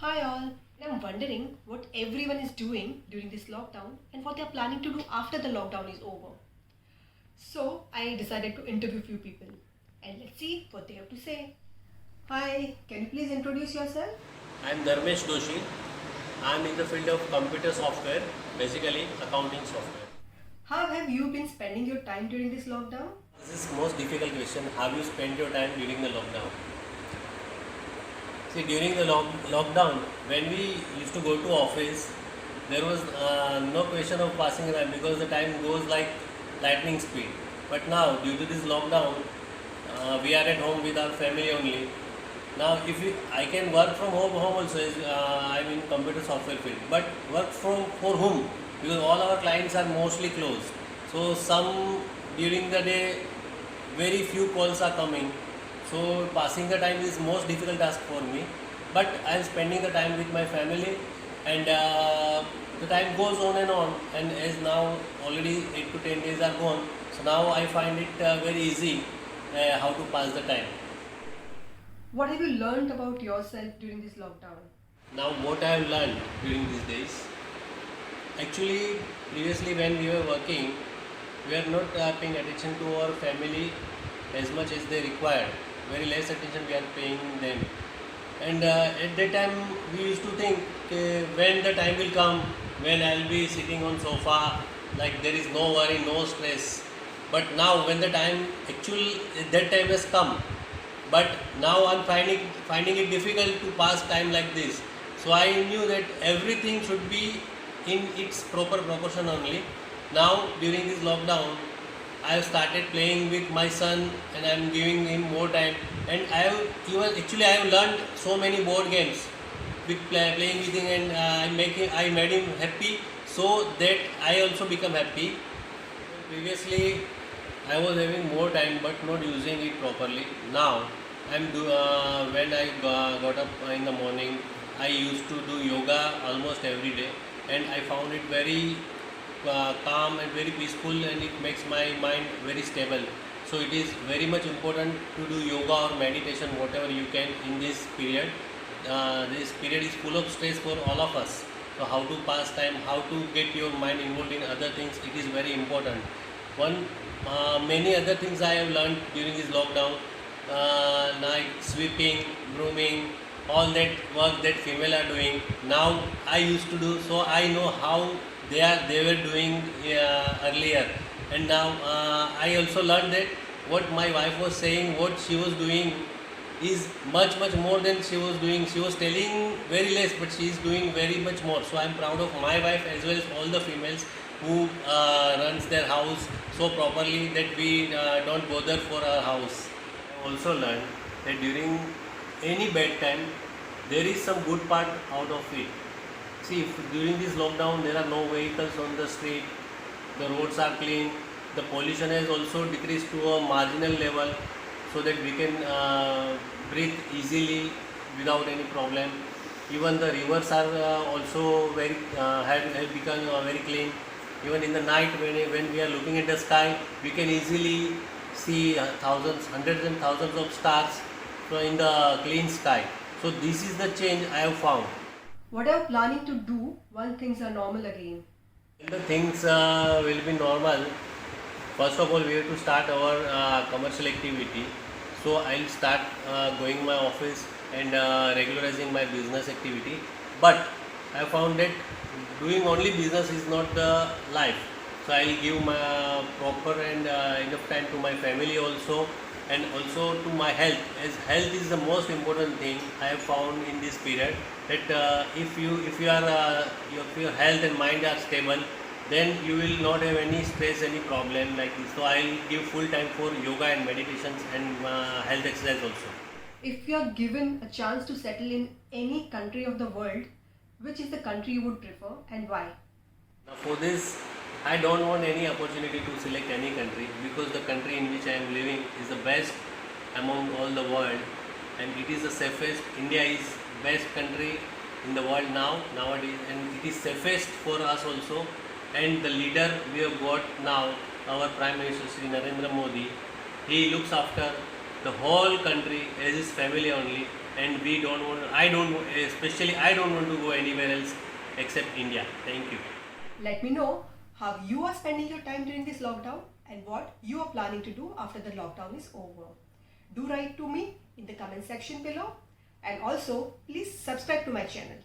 Hi all. I'm wondering what everyone is doing during this lockdown and what they're planning to do after the lockdown is over. So I decided to interview few people and let's see what they have to say. Hi, can you please introduce yourself? I'm Dharmesh Doshi. I'm in the field of computer software, basically accounting software. How have you been spending your time during this lockdown? This is most difficult question. How you spend your time during the lockdown? See, during the lockdown, when we used to go to office, there was no question of passing time because the time goes like lightning speed. But now, due to this lockdown, we are at home with our family only. Now, if I can work from home also, I'm in computer software field. But work from for whom? Because all our clients are mostly closed. So some during the day, very few calls are coming. So passing the time is most difficult task for me. But I'm spending the time with my family, and the time goes on and on. And as now already 8 to 10 days are gone, so now I find it very easy how to pass the time. What have you learned about yourself during this lockdown? Now, what I have learned during these days, actually, previously when we were working, we are not paying attention to our family as much as they required. Very less attention we are paying them. And at that time, we used to think when the time will come, when I'll be sitting on sofa, like there is no worry, no stress. But now, when the time actually that time has come, but now I'm finding it difficult to pass time like this. So I knew that everything should be in its proper proportion only. Now during this lockdown, I have started playing with my son and I'm giving him more time. And I have learned so many board games with playing with him, and I made him happy so that I also become happy. Previously, I was having more time but not using it properly. Now, when I got up in the morning, I used to do yoga almost every day, and I found it very calm and very peaceful, and it makes my mind very stable. So it is very much important to do yoga or meditation, whatever you can in this period. This period is full of stress for all of us. So how to pass time, how to get your mind involved in other things, it is very important. Many other things I have learned during this lockdown, like sweeping, brooming, all that work that female are doing. Now I used to do, so I know how they were doing earlier, and now I also learned that what my wife was saying, what she was doing is much more than she was doing. She was telling very less, but she is doing very much more. So I am proud of my wife as well as all the females who runs their house so properly that we don't bother for our house. I also learned that during any bad time, there is some good part out of it. See, if during this lockdown there are no vehicles on the street, the roads are clean, the pollution has also decreased to a marginal level so that we can breathe easily without any problem. Even the rivers are also have become very clean. Even in the night when we are looking at the sky, we can easily see thousands, hundreds and thousands of stars in the clean sky. So this is the change I have found. What are you planning to do once things are normal again? The things will be normal. First of all, we have to start our commercial activity. So I'll start going my office and regularizing my business activity. But I found that doing only business is not the life. So I'll give my proper and enough time to my family also, and also to my health, as health is the most important thing I have found in this period. That if your health and mind are stable, then you will not have any stress, any problem like this. So I'll give full time for yoga and meditations and health exercise also. If you are given a chance to settle in any country of the world, which is the country you would prefer and why? Now for this, I don't want any opportunity to select any country, because the country in which I am living is the best among all the world, and it is the safest. India is best country in the world nowadays, and it is safest for us also. And the leader we have got now, our Prime Minister Shri Narendra Modi, he looks after the whole country as his family only, and we don't want. I don't, especially I don't want to go anywhere else except India. Thank you. Let me know how you are spending your time during this lockdown and what you are planning to do after the lockdown is over. Do write to me in the comment section below, and also please subscribe to my channel.